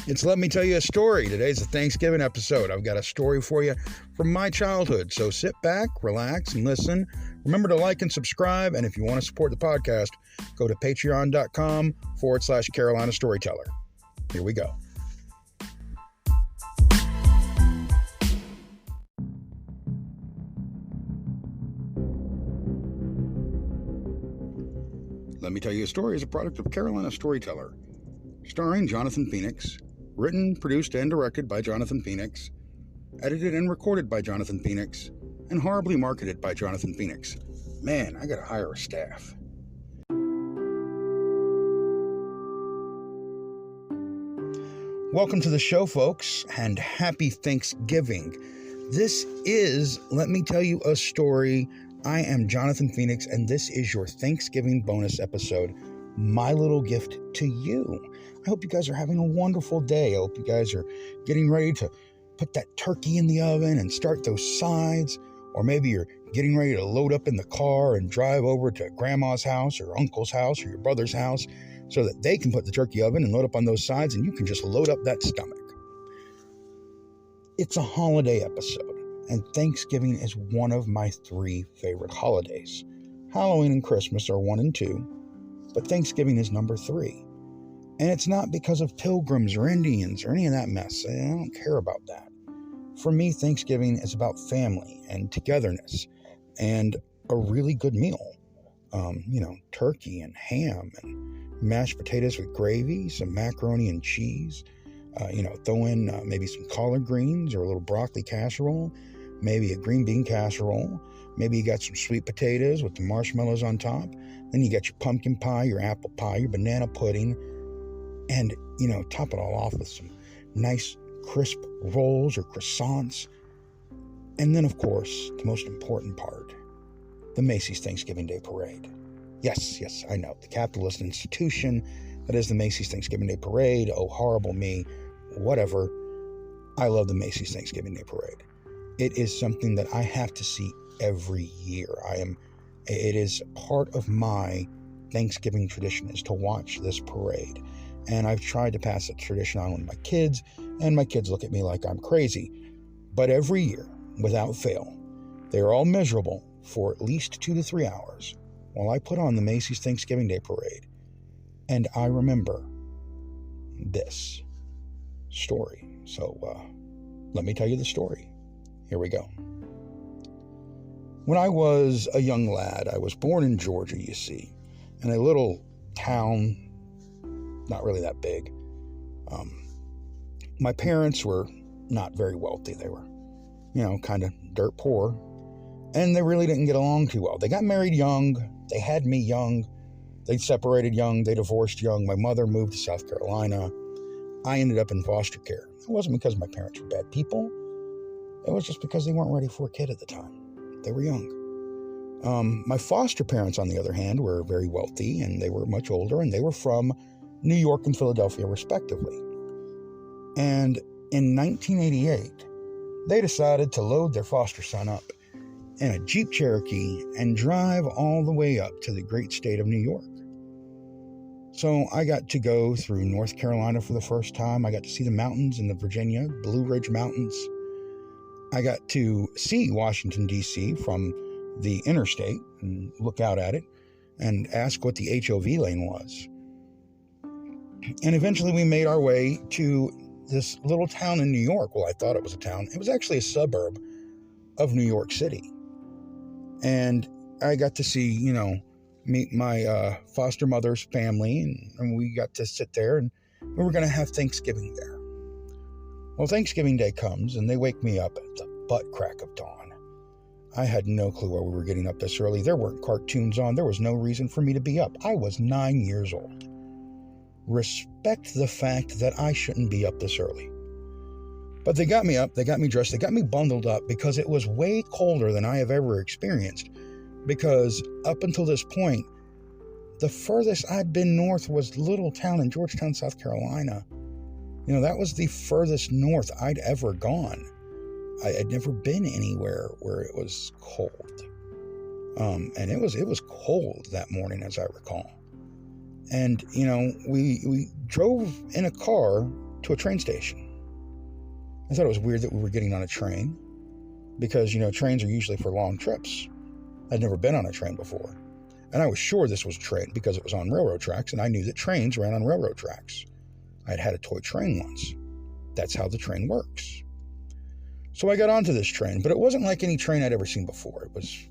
It's Let Me Tell You a Story. Today's a Thanksgiving episode. I've got a story for you from my childhood. So sit back, relax, and listen. Remember to like and subscribe. And if you want to support the podcast, go to patreon.com/Carolina Storyteller. Here we go. Let Me Tell You a Story is a product of Carolina Storyteller, starring Jonathan Phoenix, written, produced, and directed by Jonathan Phoenix, edited and recorded by Jonathan Phoenix, and horribly marketed by Jonathan Phoenix. Man, I gotta hire a staff. Welcome to the show, folks, and happy Thanksgiving. This is Let Me Tell You a Story. I am Jonathan Phoenix, and this is your Thanksgiving bonus episode, my little gift to you. I hope you guys are having a wonderful day. I hope you guys are getting ready to put that turkey in the oven and start those sides, or maybe you're getting ready to load up in the car and drive over to grandma's house or uncle's house or your brother's house so that they can put the turkey oven and load up on those sides and you can just load up that stomach. It's a holiday episode, and Thanksgiving is one of my 3 favorite holidays. Halloween and Christmas are 1 and 2, but Thanksgiving is number 3. And it's not because of pilgrims or Indians or any of that mess. I don't care about that. For me, Thanksgiving is about family and togetherness and a really good meal. Turkey and ham and mashed potatoes with gravy, some macaroni and cheese. Throw in maybe some collard greens or a little broccoli casserole, maybe a green bean casserole. Maybe you got some sweet potatoes with the marshmallows on top. Then you got your pumpkin pie, your apple pie, your banana pudding. And, top it all off with some nice crisp rolls or croissants. And then, of course, the most important part, the Macy's Thanksgiving Day Parade. Yes, I know, the capitalist institution that is the Macy's Thanksgiving Day Parade. Oh, horrible me, whatever. I love the Macy's Thanksgiving Day Parade. It is something that I have to see every year. It is part of my Thanksgiving tradition is to watch this parade. And I've tried to pass that tradition on with my kids, and my kids look at me like I'm crazy. But every year, without fail, they are all miserable for at least 2 to 3 hours while I put on the Macy's Thanksgiving Day Parade. And I remember this story. So let me tell you the story. Here we go. When I was a young lad, I was born in Georgia, you see, in a little town, not really that big. My parents were not very wealthy. They were, kind of dirt poor, and they really didn't get along too well. They got married young. They had me young. They separated young. They divorced young. My mother moved to South Carolina. I ended up in foster care. It wasn't because my parents were bad people. It was just because they weren't ready for a kid at the time. They were young. My foster parents, on the other hand, were very wealthy, and they were much older, and they were from New York and Philadelphia, respectively. And in 1988, they decided to load their foster son up in a Jeep Cherokee and drive all the way up to the great state of New York. So I got to go through North Carolina for the first time. I got to see the mountains in the Virginia, Blue Ridge Mountains. I got to see Washington, D.C. from the interstate and look out at it and ask what the HOV lane was. And eventually we made our way to this little town in New York. Well, I thought it was a town. It was actually a suburb of New York City. And I got to see, meet my foster mother's family, and we got to sit there, and we were going to have Thanksgiving there. Well, Thanksgiving Day comes, and they wake me up at the butt crack of dawn. I had no clue why we were getting up this early. There weren't cartoons on. There was no reason for me to be up. I was 9 years old. Respect the fact that I shouldn't be up this early. But they got me up, they got me dressed, they got me bundled up because it was way colder than I have ever experienced. Because up until this point, the furthest I'd been north was a little town in Georgetown, South Carolina. That was the furthest north I'd ever gone. I'd never been anywhere where it was cold. And it was cold that morning, as I recall. And, we drove in a car to a train station. I thought it was weird that we were getting on a train because, trains are usually for long trips. I'd never been on a train before. And I was sure this was a train because it was on railroad tracks, and I knew that trains ran on railroad tracks. I'd had a toy train once. That's how the train works. So I got onto this train, but it wasn't like any train I'd ever seen before. It was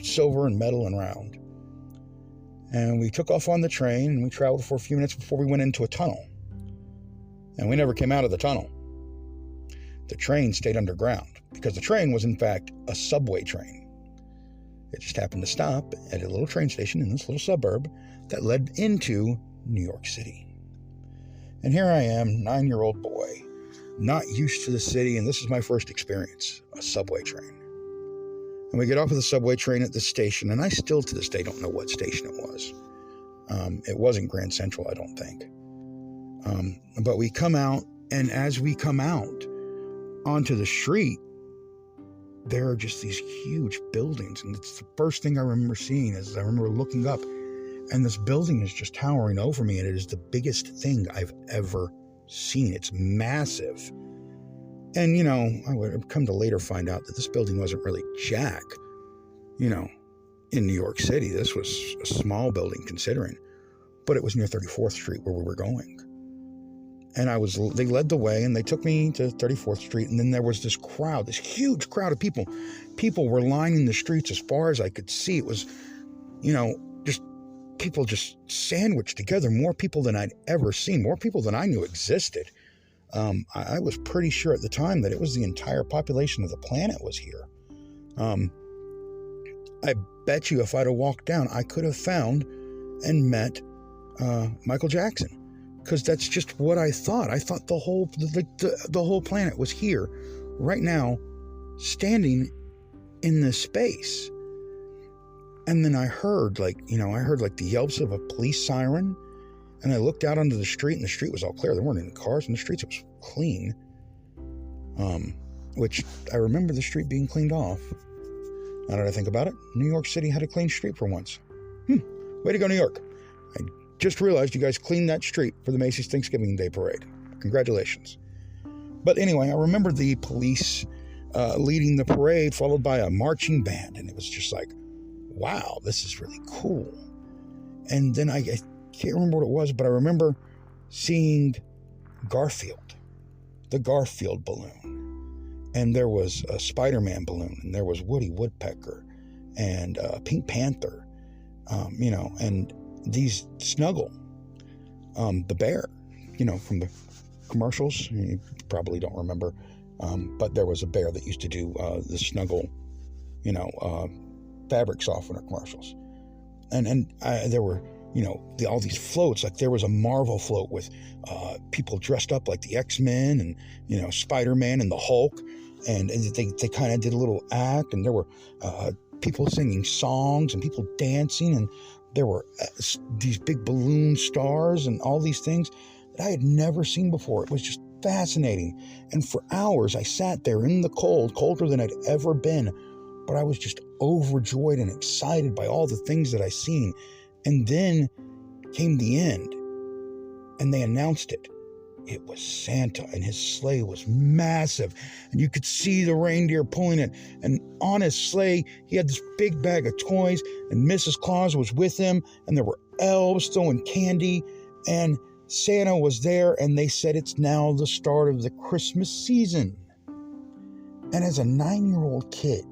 silver and metal and round. And we took off on the train, and we traveled for a few minutes before we went into a tunnel. And we never came out of the tunnel. The train stayed underground because the train was, in fact, a subway train. It just happened to stop at a little train station in this little suburb that led into New York City. And here I am, 9-year-old boy, not used to the city, and this is my first experience, a subway train. And we get off of the subway train at the station, and I still to this day don't know what station it was. It wasn't Grand Central, I don't think. But we come out, and as we come out onto the street, there are just these huge buildings, and it's the first thing I remember seeing is I remember looking up, and this building is just towering over me, and it is the biggest thing I've ever seen. It's massive. And, I would have come to later find out that this building wasn't really jack, in New York City. This was a small building considering, but it was near 34th Street where we were going. And they led the way, and they took me to 34th Street, and then there was this crowd, this huge crowd of people. People were lining the streets as far as I could see. It was, just people just sandwiched together, more people than I'd ever seen, more people than I knew existed. I was pretty sure at the time that it was the entire population of the planet was here. I bet you if I'd have walked down, I could have found and met Michael Jackson. Because that's just what I thought. I thought the whole planet was here, right now, standing in this space. And then I heard the yelps of a police siren, and I looked out onto the street, and the street was all clear. There weren't any cars in the streets. It was clean. Which I remember the street being cleaned off. Now that I think about it, New York City had a clean street for once. Way to go, New York. I just realized you guys cleaned that street for the Macy's Thanksgiving Day Parade. Congratulations. But anyway, I remember the police leading the parade, followed by a marching band, and it was just like, wow, this is really cool. And then I can't remember what it was, but I remember seeing Garfield, the Garfield balloon. And there was a Spider-Man balloon, and there was Woody Woodpecker, and Pink Panther, and these Snuggle, the bear, from the commercials. You probably don't remember, but there was a bear that used to do the Snuggle, fabric softener commercials. And there were, all these floats. Like there was a Marvel float with people dressed up like the X-Men and, Spider-Man and the Hulk. And they kind of did a little act, and there were people singing songs and people dancing, and there were these big balloon stars and all these things that I had never seen before. It was just fascinating. And for hours, I sat there in the cold, colder than I'd ever been. But I was just overjoyed and excited by all the things that I seen. And then came the end, and they announced it. It was Santa, and his sleigh was massive, and you could see the reindeer pulling it. And on his sleigh, he had this big bag of toys, and Mrs. Claus was with him, and there were elves throwing candy, and Santa was there, and they said it's now the start of the Christmas season. And as a 9-year-old kid,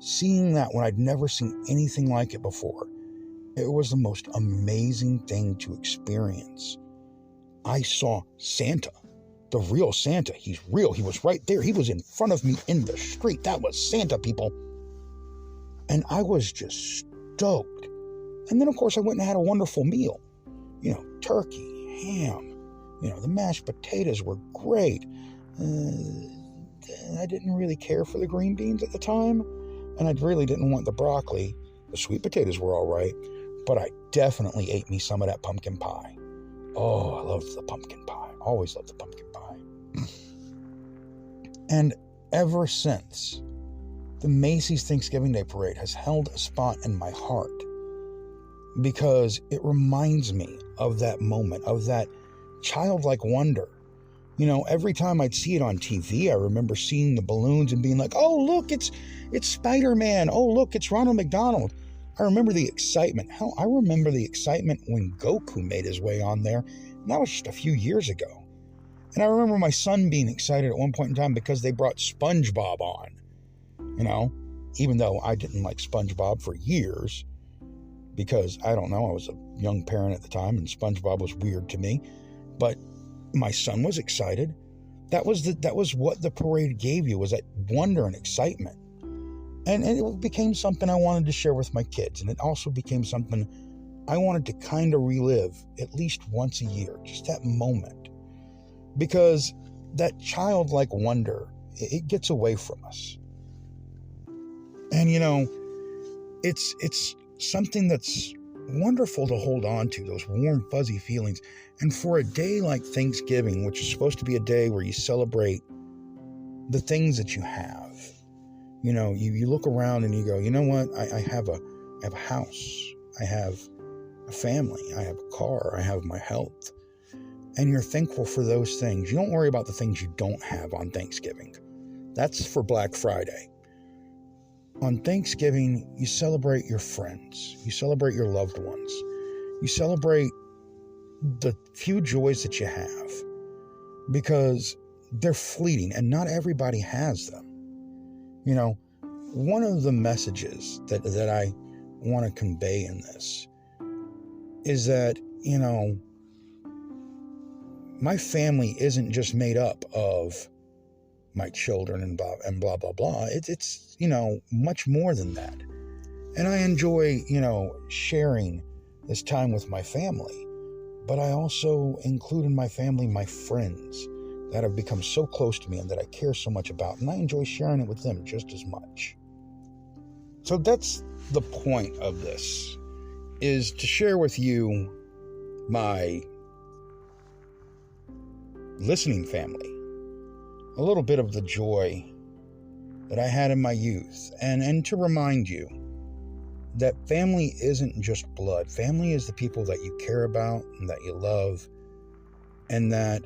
seeing that when I'd never seen anything like it before, it was the most amazing thing to experience. I saw Santa, the real Santa. He's real. He was right there. He was in front of me in the street. That was Santa, people. And I was just stoked. And then, of course, I went and had a wonderful meal. Turkey, ham. The mashed potatoes were great. I didn't really care for the green beans at the time, and I really didn't want the broccoli. The sweet potatoes were all right, but I definitely ate me some of that pumpkin pie. Oh, I loved the pumpkin pie. Always loved the pumpkin pie. And ever since, the Macy's Thanksgiving Day Parade has held a spot in my heart because it reminds me of that moment, of that childlike wonder Every time I'd see it on TV, I remember seeing the balloons and being like, oh, look, it's Spider-Man. Oh, look, it's Ronald McDonald. I remember the excitement. Hell, I remember the excitement when Goku made his way on there. And that was just a few years ago. And I remember my son being excited at one point in time because they brought SpongeBob on. Even though I didn't like SpongeBob for years because, I don't know, I was a young parent at the time and SpongeBob was weird to me. But my son was excited. That was what the parade gave you, was that wonder and excitement. And it became something I wanted to share with my kids. And it also became something I wanted to kind of relive at least once a year, just that moment. Because that childlike wonder, it gets away from us. And, it's something that's wonderful to hold on to, those warm, fuzzy feelings. And for a day like Thanksgiving, which is supposed to be a day where you celebrate the things that you have, you look around and you go, you know what? I have a house. I have a family. I have a car. I have my health. And you're thankful for those things. You don't worry about the things you don't have on Thanksgiving. That's for Black Friday. On Thanksgiving, you celebrate your friends. You celebrate your loved ones. You celebrate the few joys that you have because they're fleeting and not everybody has them. One of the messages that I want to convey in this is that, my family isn't just made up of my children and blah, blah, blah. It's much more than that. And I enjoy, sharing this time with my family, but I also include in my family my friends that have become so close to me and that I care so much about, and I enjoy sharing it with them just as much. So that's the point of this, is to share with you my listening family, a little bit of the joy that I had in my youth, and to remind you that family isn't just blood. Family is the people that you care about and that you love and that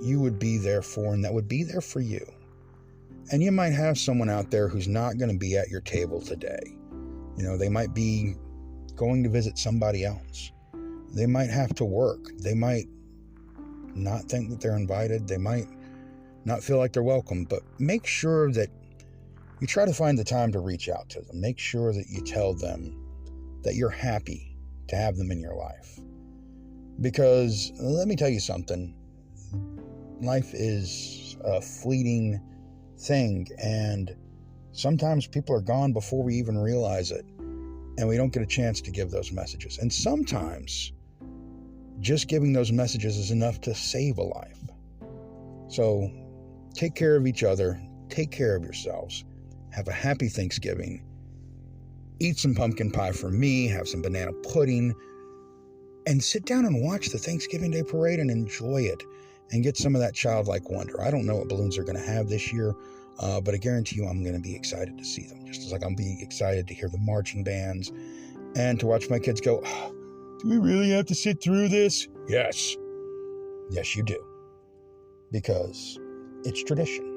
you would be there for and that would be there for you. And you might have someone out there who's not going to be at your table today. They might be going to visit somebody else. They might have to work. They might not think that they're invited. They might not feel like they're welcome, but make sure that you try to find the time to reach out to them. Make sure that you tell them that you're happy to have them in your life. Because let me tell you something, life is a fleeting thing, and sometimes people are gone before we even realize it, and we don't get a chance to give those messages. And sometimes just giving those messages is enough to save a life. So take care of each other, take care of yourselves, have a happy Thanksgiving, eat some pumpkin pie for me, have some banana pudding, and sit down and watch the Thanksgiving Day parade and enjoy it and get some of that childlike wonder. I don't know what balloons are going to have this year, but I guarantee you I'm going to be excited to see them, just as like I'm being excited to hear the marching bands and to watch my kids go, oh, do we really have to sit through this? Yes. Yes, you do. Because it's tradition.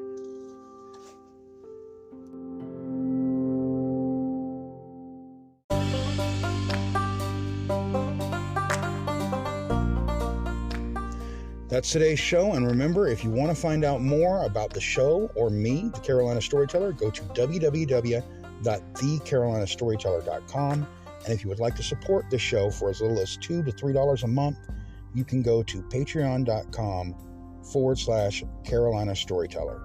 That's today's show, and remember, if you want to find out more about the show or me, The Carolina Storyteller, go to www.thecarolinastoryteller.com, and if you would like to support the show for as little as $2 to $3 a month, you can go to patreon.com/Carolina Storyteller.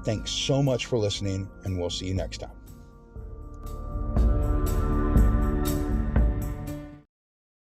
Thanks so much for listening, and we'll see you next time.